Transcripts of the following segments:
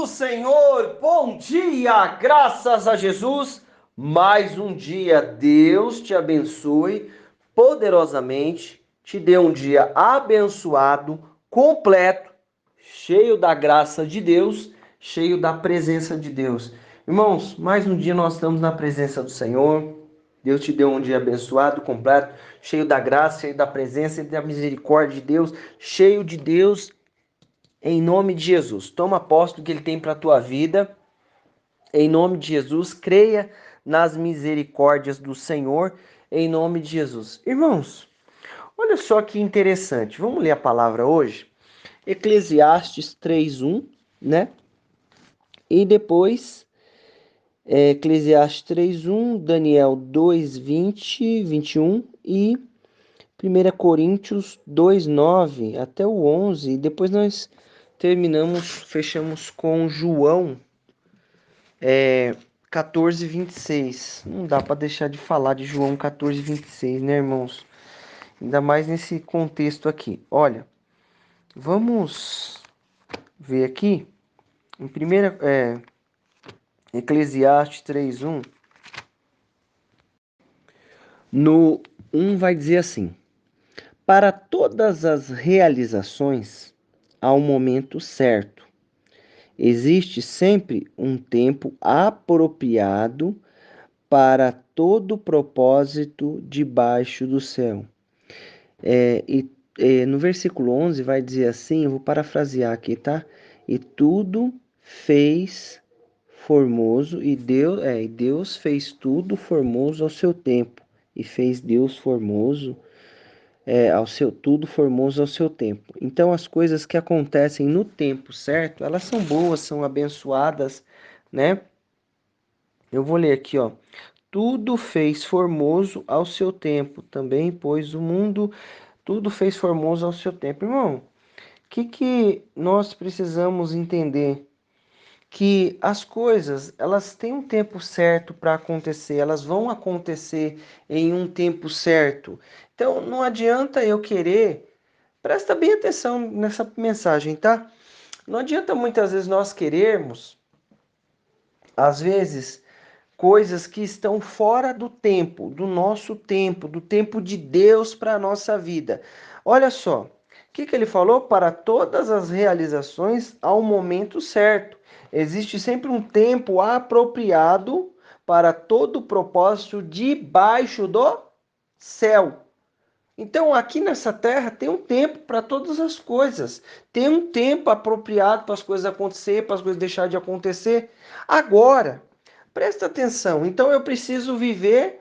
do Senhor, bom dia, graças a Jesus. Mais um dia, Deus te abençoe poderosamente, te dê um dia abençoado, completo, cheio da graça de Deus, cheio da presença de Deus. Irmãos, mais um dia nós estamos na presença do Senhor. Deus te deu um dia abençoado, completo, cheio da graça, cheio da presença e da misericórdia de Deus, cheio de Deus. Em nome de Jesus, toma posse do que Ele tem para a tua vida. Em nome de Jesus, creia nas misericórdias do Senhor. Em nome de Jesus. Irmãos, olha só que interessante. Vamos ler a palavra hoje? Eclesiastes 3:1, né? E depois, Eclesiastes 3:1, Daniel 2:20, 21 e 1 Coríntios 2:9 até o 11. E depois nós fechamos com João 14:26. Não dá para deixar de falar de João 14:26, né, irmãos? Ainda mais nesse contexto aqui. Olha, vamos ver aqui em Eclesiastes 3:1. No 1 vai dizer assim: para todas as realizações há um momento certo. Existe sempre um tempo apropriado para todo propósito debaixo do céu. No versículo 11 vai dizer assim, eu vou parafrasear aqui, tá? E tudo fez formoso, e Deus fez tudo formoso ao seu tempo. E fez Deus formoso tudo formoso ao seu tempo. Então as coisas que acontecem no tempo certo, elas são boas, são abençoadas, né? Eu vou ler aqui, ó. Tudo fez formoso ao seu tempo, também pois o mundo tudo fez formoso ao seu tempo. Irmão, o que nós precisamos entender? Que as coisas, elas têm um tempo certo para acontecer, elas vão acontecer em um tempo certo. Então, não adianta eu querer, presta bem atenção nessa mensagem, tá? Não adianta muitas vezes nós querermos, às vezes, coisas que estão fora do tempo, do nosso tempo, do tempo de Deus para a nossa vida. Olha só, o que ele falou? Para todas as realizações há um momento certo. Existe sempre um tempo apropriado para todo propósito debaixo do céu. Então, aqui nessa terra tem um tempo para todas as coisas. Tem um tempo apropriado para as coisas acontecer, para as coisas deixarem de acontecer. Agora, presta atenção. Então, eu preciso viver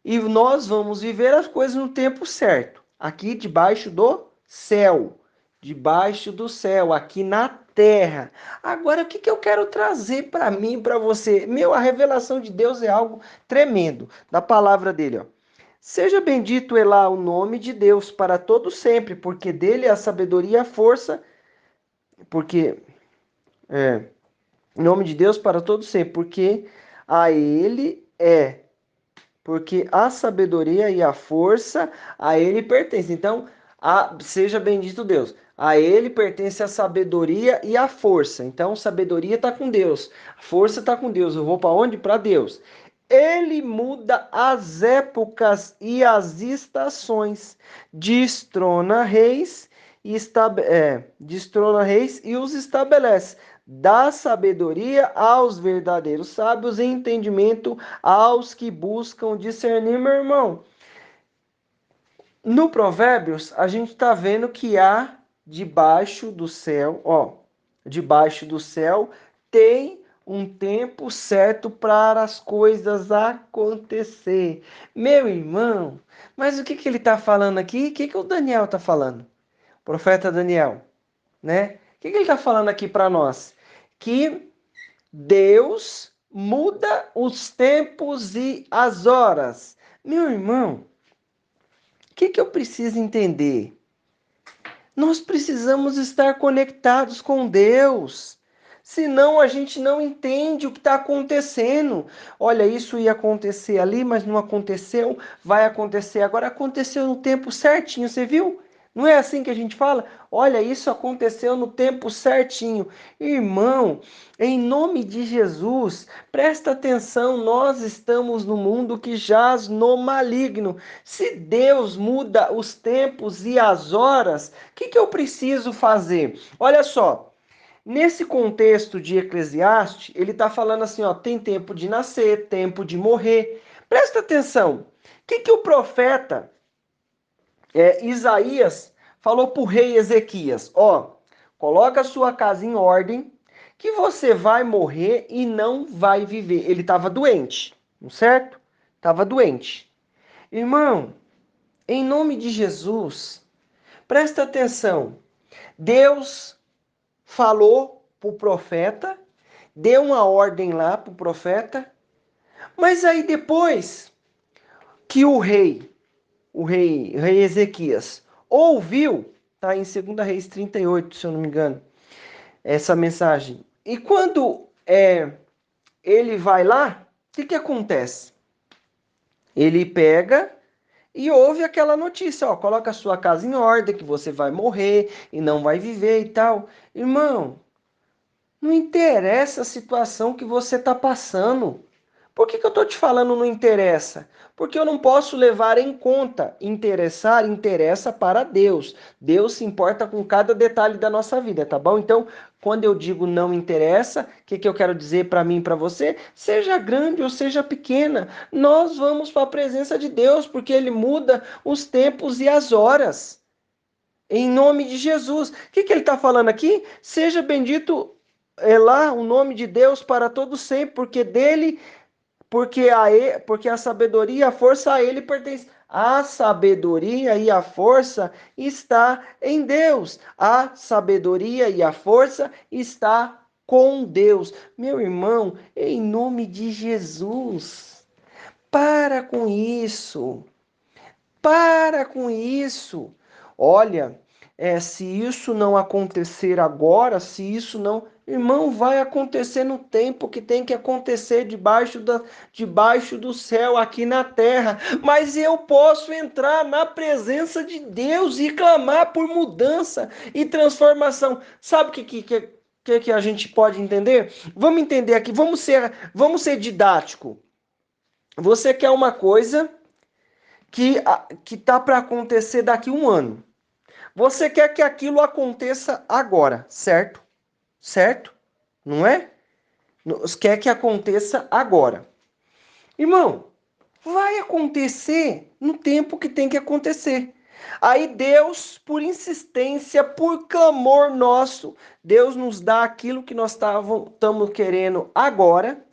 e nós vamos viver as coisas no tempo certo. Aqui debaixo do céu. Debaixo do céu, aqui na terra. Agora, o que eu quero trazer para mim, para você? A revelação de Deus é algo tremendo. Da palavra dele, ó. Seja bendito Elá, o nome de Deus, para todo sempre, porque dele é a sabedoria e a força, porque nome de Deus para todo sempre, porque a ele porque a sabedoria e a força a ele pertence. Então, seja bendito Deus. A ele pertence a sabedoria e a força. Então, sabedoria está com Deus, a força está com Deus. Eu vou para onde? Para Deus. Ele muda as épocas e as estações, destrona reis e os estabelece. Dá sabedoria aos verdadeiros sábios e entendimento aos que buscam discernir, meu irmão. No Provérbios, a gente está vendo que há debaixo do céu, debaixo do céu tem um tempo certo para as coisas acontecer. Meu irmão, mas o que ele está falando aqui? O que o Daniel está falando? O profeta Daniel, né? O que ele está falando aqui para nós? Que Deus muda os tempos e as horas. Meu irmão, o que eu preciso entender? Nós precisamos estar conectados com Deus. Senão a gente não entende o que está acontecendo. Olha, isso ia acontecer ali, mas não aconteceu. Vai acontecer agora. Aconteceu no tempo certinho, você viu? Não é assim que a gente fala? Olha, isso aconteceu no tempo certinho. Irmão, em nome de Jesus, presta atenção, nós estamos no mundo que jaz no maligno. Se Deus muda os tempos e as horas, o que eu preciso fazer? Olha só, nesse contexto de Eclesiastes, ele está falando assim, ó, tem tempo de nascer, tempo de morrer. Presta atenção, o que o profeta Isaías falou para o rei Ezequias, ó, coloca a sua casa em ordem, que você vai morrer e não vai viver. Ele estava doente, não certo? Estava doente. Irmão, em nome de Jesus, presta atenção. Deus falou para o profeta, deu uma ordem lá para o profeta, mas aí depois que o rei Ezequias ouviu, tá em 2 Reis 38, se eu não me engano, essa mensagem. E quando ele vai lá, o que acontece? Ele pega e ouve aquela notícia, ó, coloca a sua casa em ordem, que você vai morrer e não vai viver e tal. Irmão, não interessa a situação que você está passando. Por que eu estou te falando não interessa? Porque eu não posso levar em conta. Interessar interessa para Deus. Deus se importa com cada detalhe da nossa vida, tá bom? Então, quando eu digo não interessa, o que eu quero dizer para mim e para você? Seja grande ou seja pequena, nós vamos para a presença de Deus, porque Ele muda os tempos e as horas. Em nome de Jesus. O que ele está falando aqui? Seja bendito lá o nome de Deus para todo sempre, porque dele, porque a sabedoria e a força a ele pertence. A sabedoria e a força está em Deus. A sabedoria e a força está com Deus. Meu irmão, em nome de Jesus, para com isso. Para com isso. Olha, se isso não acontecer agora, se isso não. Irmão, vai acontecer no tempo que tem que acontecer debaixo do céu, aqui na terra. Mas eu posso entrar na presença de Deus e clamar por mudança e transformação. Sabe o que a gente pode entender? Vamos entender aqui, vamos ser didático. Você quer uma coisa que tá para acontecer daqui a um ano. Você quer que aquilo aconteça agora, certo? Certo? Não é? Quer que aconteça agora. Irmão, vai acontecer no tempo que tem que acontecer. Aí Deus, por insistência, por clamor nosso, Deus nos dá aquilo que nós estamos querendo agora,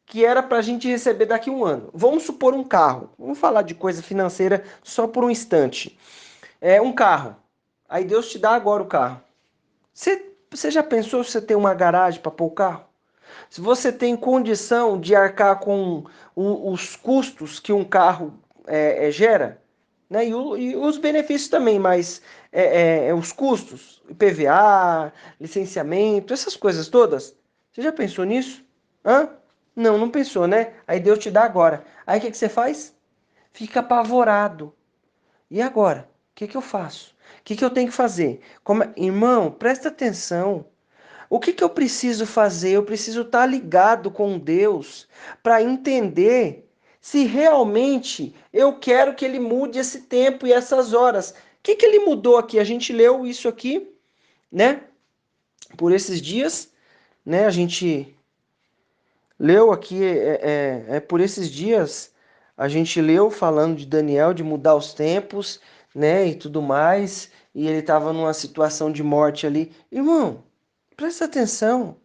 que era para a gente receber daqui a um ano. Vamos supor um carro. Vamos falar de coisa financeira só por um instante. Um carro. Aí Deus te dá agora o carro. Você já pensou se você tem uma garagem para pôr o carro? Se você tem condição de arcar com os custos que um carro gera, né? E os benefícios também, mas os custos, IPVA, licenciamento, essas coisas todas. Você já pensou nisso? Hã? Não, não pensou, né? Aí Deus te dá agora. Aí o que você faz? Fica apavorado. E agora? O que eu faço? O que eu tenho que fazer? Irmão, presta atenção. O que eu preciso fazer? Eu preciso estar ligado com Deus para entender se realmente eu quero que Ele mude esse tempo e essas horas. O que Ele mudou aqui? A gente leu isso aqui, né? Por esses dias, né? A gente leu aqui, por esses dias, a gente leu falando de Daniel, de mudar os tempos, né, e tudo mais, e ele estava numa situação de morte ali. Irmão, presta atenção,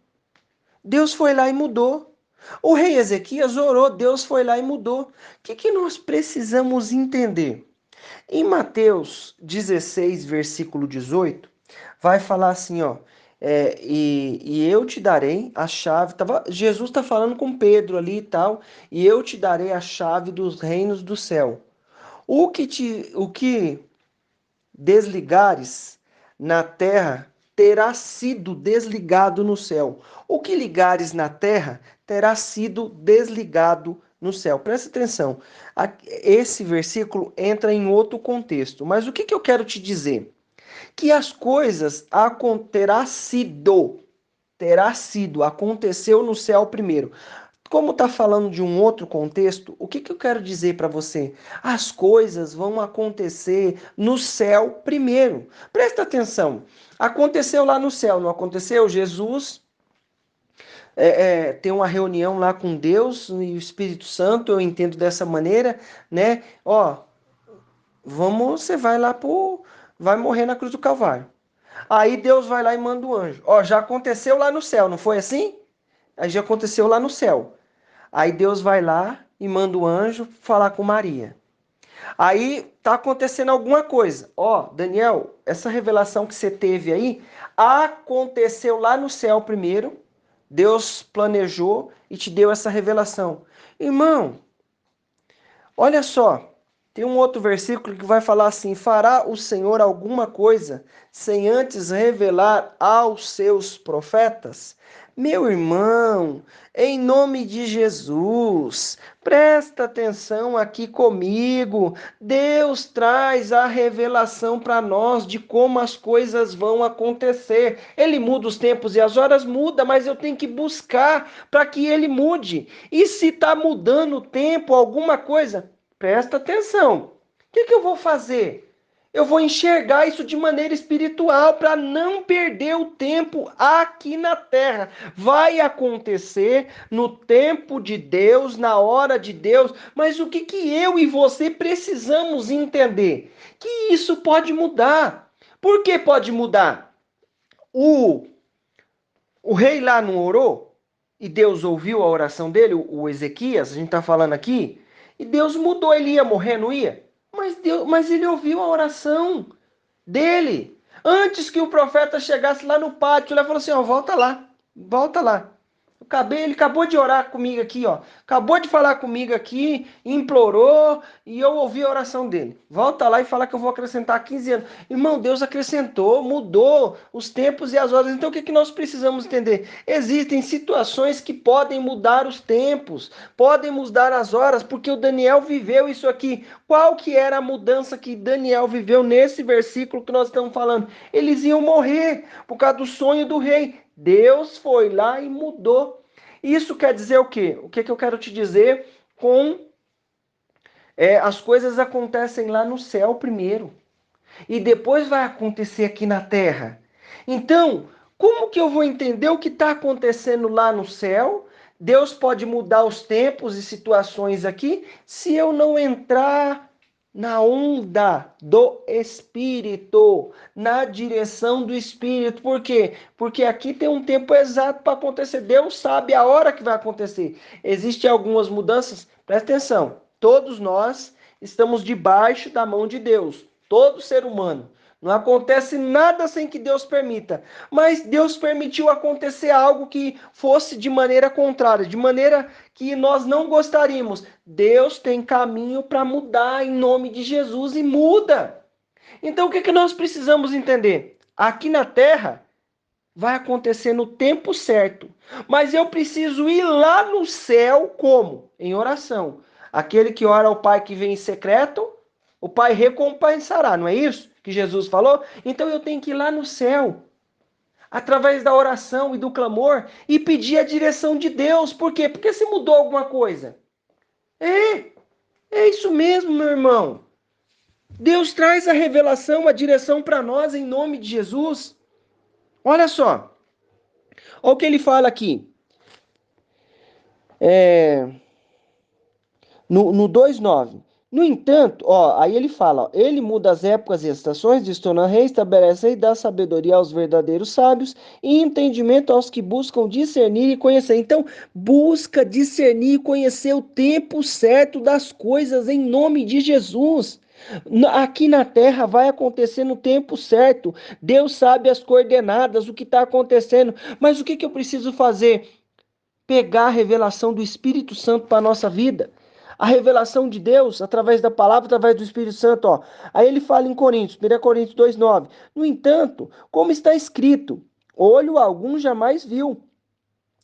Deus foi lá e mudou. O rei Ezequias orou, Deus foi lá e mudou. O que nós precisamos entender? Em Mateus 16, versículo 18, vai falar assim, ó, e eu te darei a chave. Jesus está falando com Pedro ali e tal, e eu te darei a chave dos reinos do céu. O que desligares na terra terá sido desligado no céu. O que ligares na terra terá sido desligado no céu. Presta atenção. Esse versículo entra em outro contexto. Mas o que eu quero te dizer? Que as coisas terá sido, aconteceu no céu primeiro. Como está falando de um outro contexto, o que, que eu quero dizer para você? As coisas vão acontecer no céu primeiro. Presta atenção. Aconteceu lá no céu, não aconteceu? Jesus tem uma reunião lá com Deus e o Espírito Santo, eu entendo dessa maneira, né? Ó, você vai lá vai morrer na cruz do Calvário. Aí Deus vai lá e manda o anjo. Ó, já aconteceu lá no céu, não foi assim? Aí já aconteceu lá no céu. Aí Deus vai lá e manda o anjo falar com Maria. Aí tá acontecendo alguma coisa. Ó, Daniel, essa revelação que você teve aí aconteceu lá no céu primeiro. Deus planejou e te deu essa revelação. Irmão, olha só. Tem um outro versículo que vai falar assim: fará o Senhor alguma coisa sem antes revelar aos seus profetas? Meu irmão, em nome de Jesus, presta atenção aqui comigo. Deus traz a revelação para nós de como as coisas vão acontecer. Ele muda os tempos e as horas, muda, mas eu tenho que buscar para que ele mude. E se está mudando o tempo, alguma coisa, presta atenção. O que eu vou fazer? Eu vou enxergar isso de maneira espiritual para não perder o tempo aqui na terra. Vai acontecer no tempo de Deus, na hora de Deus, mas o que eu e você precisamos entender? Que isso pode mudar. Por que pode mudar? O, o rei lá não orou? E Deus ouviu a oração dele, o Ezequias, a gente está falando aqui, e Deus mudou, ele ia morrer, não ia? Mas ele ouviu a oração dele. Antes que o profeta chegasse lá no pátio, ele falou assim: ó, volta lá, volta lá. Ele acabou de orar comigo aqui, ó. Acabou de falar comigo aqui, implorou e eu ouvi a oração dele. Volta lá e fala que eu vou acrescentar 15 anos. Irmão, Deus acrescentou, mudou os tempos e as horas. Então o que nós precisamos entender? Existem situações que podem mudar os tempos, podem mudar as horas, porque o Daniel viveu isso aqui. Qual que era a mudança que Daniel viveu nesse versículo que nós estamos falando? Eles iam morrer por causa do sonho do rei. Deus foi lá e mudou. Isso quer dizer o quê? O que eu quero te dizer com as coisas acontecem lá no céu primeiro e depois vai acontecer aqui na terra. Então, como que eu vou entender o que está acontecendo lá no céu? Deus pode mudar os tempos e situações aqui se eu não entrar na onda do Espírito, na direção do Espírito. Por quê? Porque aqui tem um tempo exato para acontecer. Deus sabe a hora que vai acontecer. Existem algumas mudanças, presta atenção. Todos nós estamos debaixo da mão de Deus. Todo ser humano. Não acontece nada sem que Deus permita. Mas Deus permitiu acontecer algo que fosse de maneira contrária, de maneira que nós não gostaríamos. Deus tem caminho para mudar em nome de Jesus e muda. Então o que nós precisamos entender? Aqui na terra vai acontecer no tempo certo. Mas eu preciso ir lá no céu como? Em oração. Aquele que ora ao Pai que vem em secreto, o Pai recompensará, não é isso que Jesus falou? Então eu tenho que ir lá no céu, através da oração e do clamor, e pedir a direção de Deus. Por quê? Porque se mudou alguma coisa. É isso mesmo, meu irmão. Deus traz a revelação, a direção para nós em nome de Jesus. Olha só. Olha o que ele fala aqui. No 2:9. No entanto, aí ele fala, ele muda as épocas e as estações, destona rei, estabelece e dá sabedoria aos verdadeiros sábios e entendimento aos que buscam discernir e conhecer. Então, busca discernir e conhecer o tempo certo das coisas em nome de Jesus. Aqui na terra vai acontecer no tempo certo. Deus sabe as coordenadas, o que está acontecendo. Mas o que eu preciso fazer? Pegar a revelação do Espírito Santo para a nossa vida. A revelação de Deus, através da palavra, através do Espírito Santo, ó. Aí ele fala em Coríntios, 1 Coríntios 2:9. No entanto, como está escrito, olho algum jamais viu,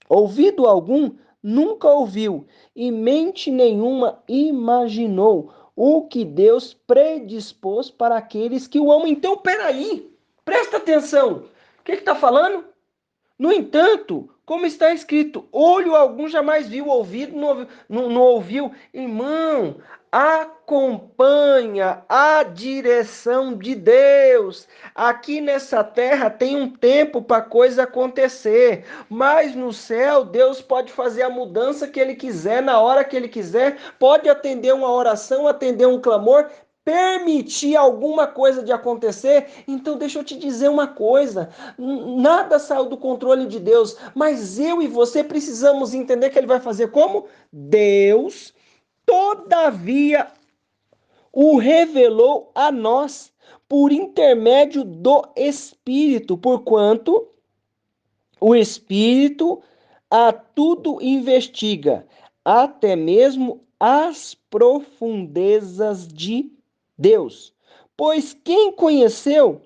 ouvido algum nunca ouviu, e mente nenhuma imaginou o que Deus predispôs para aqueles que o amam. Então, peraí. Presta atenção. O que está falando? No entanto, como está escrito, olho algum jamais viu, ouvido não ouviu. Irmão, acompanha a direção de Deus. Aqui nessa terra tem um tempo para a coisa acontecer, mas no céu Deus pode fazer a mudança que Ele quiser, na hora que Ele quiser, pode atender uma oração, atender um clamor, permitir alguma coisa de acontecer. Então deixa eu te dizer uma coisa, nada saiu do controle de Deus, mas eu e você precisamos entender que Ele vai fazer como? Deus, todavia, o revelou a nós por intermédio do Espírito, porquanto o Espírito a tudo investiga, até mesmo as profundezas de Deus. Pois quem conheceu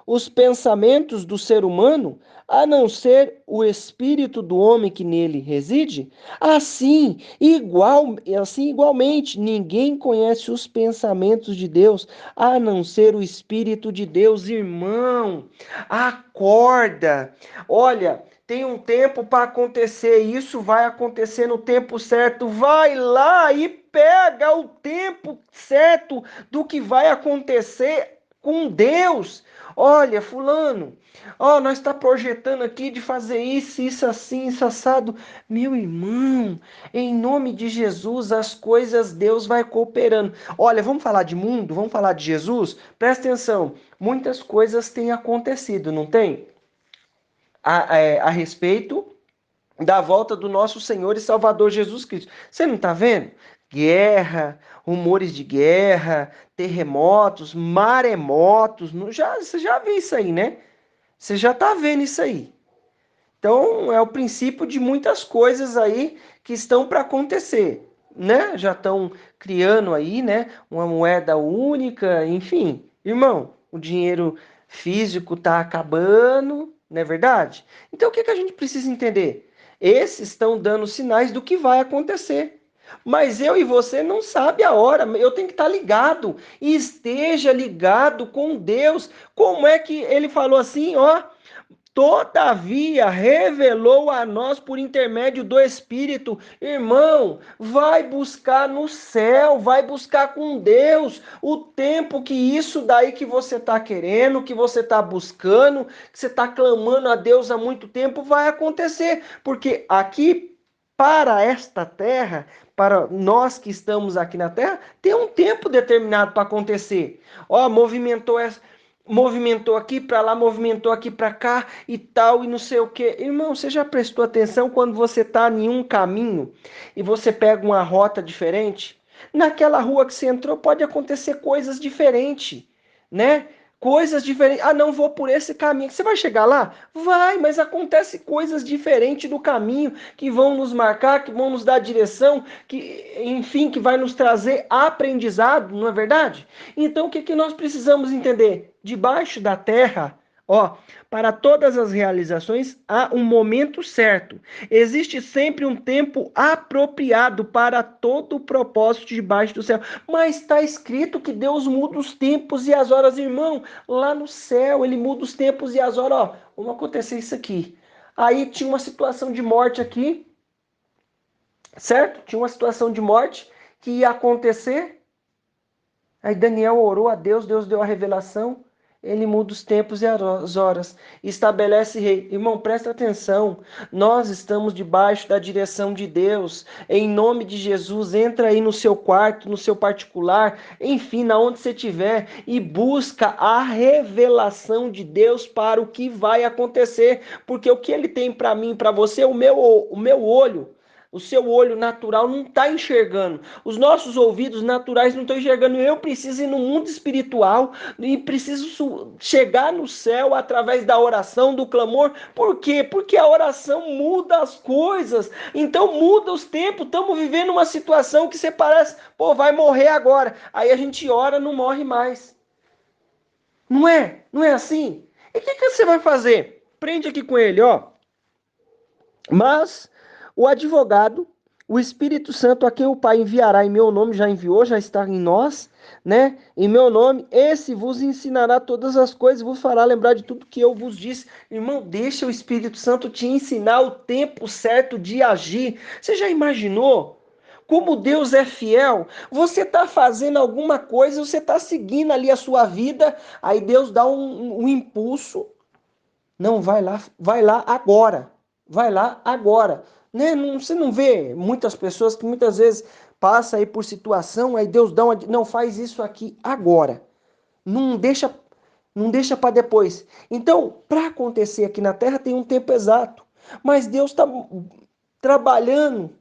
os pensamentos do ser humano, a não ser o espírito do homem que nele reside? Assim igualmente, ninguém conhece os pensamentos de Deus, a não ser o espírito de Deus. Irmão, acorda. Olha, tem um tempo para acontecer, isso vai acontecer no tempo certo. Vai lá e pega o tempo certo do que vai acontecer com Deus. Olha, fulano, nós está projetando aqui de fazer isso assim, isso assado. Meu irmão, em nome de Jesus, as coisas Deus vai cooperando. Olha, vamos falar de mundo, vamos falar de Jesus? Presta atenção, muitas coisas têm acontecido, não tem? A respeito da volta do nosso Senhor e Salvador Jesus Cristo. Você não está vendo? Guerra, rumores de guerra, terremotos, maremotos. Você já viu isso aí, né? Você já está vendo isso aí. Então, é o princípio de muitas coisas aí que estão para acontecer, né? Já estão criando aí, né? Uma moeda única, enfim. Irmão, o dinheiro físico está acabando, não é verdade? Então, o que a gente precisa entender? Esses estão dando sinais do que vai acontecer. Mas eu e você não sabe a hora. Eu tenho que estar ligado. E esteja ligado com Deus. Como é que ele falou assim, ó? Todavia revelou a nós por intermédio do Espírito. Irmão, vai buscar no céu, vai buscar com Deus o tempo que isso daí que você está querendo, que você está buscando, que você está clamando a Deus há muito tempo, vai acontecer. Porque aqui, para esta terra, para nós que estamos aqui na terra, tem um tempo determinado para acontecer. Movimentou aqui para lá, movimentou aqui para cá e tal, e não sei o que. Irmão, você já prestou atenção quando você está em um caminho e você pega uma rota diferente? Naquela rua que você entrou pode acontecer coisas diferentes, né? Coisas diferentes. Ah, não vou por esse caminho. Você vai chegar lá? Vai, mas acontece coisas diferentes do caminho que vão nos marcar, que vão nos dar direção, que, enfim, que vai nos trazer aprendizado, não é verdade? Então, o que nós precisamos entender? Debaixo da terra, para todas as realizações há um momento certo. Existe sempre um tempo apropriado para todo o propósito debaixo do céu. Mas está escrito que Deus muda os tempos e as horas, irmão. Lá no céu, ele muda os tempos e as horas. Vamos acontecer isso aqui. Aí tinha uma situação de morte aqui, certo? Tinha uma situação de morte que ia acontecer. Aí Daniel orou a Deus, Deus deu a revelação, ele muda os tempos e as horas, estabelece rei. Irmão, presta atenção, nós estamos debaixo da direção de Deus, em nome de Jesus, entra aí no seu quarto, no seu particular, enfim, na onde você estiver, e busca a revelação de Deus para o que vai acontecer, porque o que ele tem para mim, para você, o meu olho, o seu olho natural não está enxergando. Os nossos ouvidos naturais não estão enxergando. Eu preciso ir no mundo espiritual e preciso chegar no céu através da oração, do clamor. Por quê? Porque a oração muda as coisas. Então muda os tempos. Estamos vivendo uma situação que você parece, pô, vai morrer agora. Aí a gente ora, não morre mais. Não é? Não é assim? E o que você vai fazer? Prende aqui com ele, ó. Mas o advogado O Espírito Santo, a quem o Pai enviará em meu nome, já enviou, já está em nós, né? Em meu nome, esse vos ensinará todas as coisas, vos fará lembrar de tudo que eu vos disse. Irmão, deixa o Espírito Santo te ensinar o tempo certo de agir. Você já imaginou? Como Deus é fiel, você está fazendo alguma coisa, você está seguindo ali a sua vida, aí Deus dá um impulso. Não, vai lá agora. Vai lá agora. Né? Não, você não vê muitas pessoas que muitas vezes passam aí por situação, aí Deus dá uma. Não, faz isso aqui agora. Não deixa, não deixa para depois. Então, para acontecer aqui na Terra tem um tempo exato. Mas Deus está trabalhando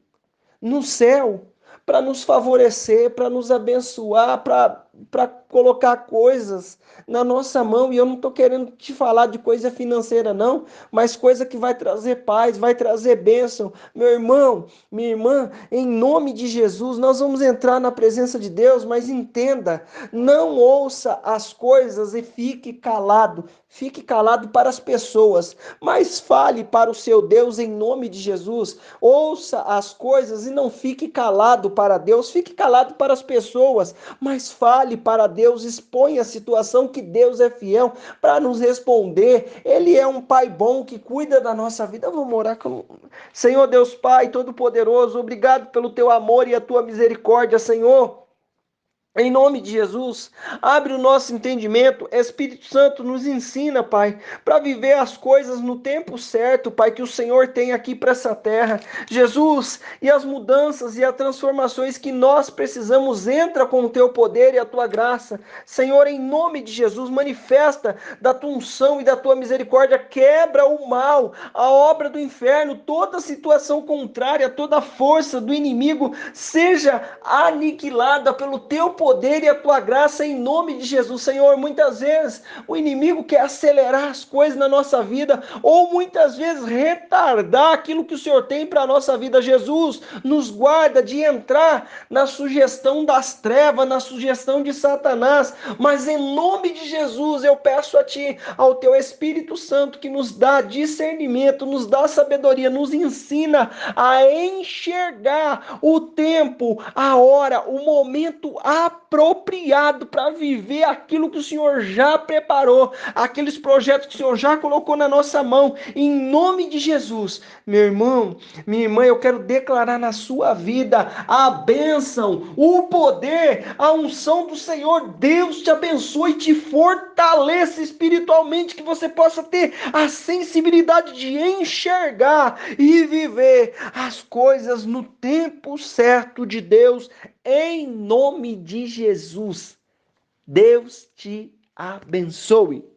no céu para nos favorecer, para nos abençoar, para colocar coisas na nossa mão. E eu não estou querendo te falar de coisa financeira, não, mas coisa que vai trazer paz, vai trazer bênção. Meu irmão, minha irmã, em nome de Jesus, nós vamos entrar na presença de Deus, mas entenda, não ouça as coisas e fique calado. Fique calado para as pessoas, mas fale para o seu Deus em nome de Jesus. Ouça as coisas e não fique calado para Deus, fique calado para as pessoas, mas fale para Deus, exponha a situação que Deus é fiel para nos responder. Ele é um Pai bom que cuida da nossa vida. Vamos orar com Senhor Deus Pai Todo-Poderoso, obrigado pelo teu amor e a tua misericórdia, Senhor. Em nome de Jesus, abre o nosso entendimento, Espírito Santo nos ensina, Pai, para viver as coisas no tempo certo, Pai, que o Senhor tem aqui para essa terra. Jesus, e as mudanças e as transformações que nós precisamos, entra com o teu poder e a tua graça. Senhor, em nome de Jesus, manifesta da tua unção e da tua misericórdia, quebra o mal, a obra do inferno, toda situação contrária, toda força do inimigo seja aniquilada pelo teu poder e a tua graça em nome de Jesus, Senhor. Muitas vezes o inimigo quer acelerar as coisas na nossa vida ou muitas vezes retardar aquilo que o Senhor tem para a nossa vida. Jesus, nos guarda de entrar na sugestão das trevas, na sugestão de Satanás, mas em nome de Jesus eu peço a Ti, ao Teu Espírito Santo, que nos dá discernimento, nos dá sabedoria, nos ensina a enxergar o tempo, a hora, o momento apropriado para viver aquilo que o Senhor já preparou, aqueles projetos que o Senhor já colocou na nossa mão, em nome de Jesus. Meu irmão, minha irmã, eu quero declarar na sua vida a bênção, o poder, a unção do Senhor. Deus te abençoe e te fortaleça espiritualmente, que você possa ter a sensibilidade de enxergar e viver as coisas no tempo certo de Deus, em nome de Jesus. Deus te abençoe.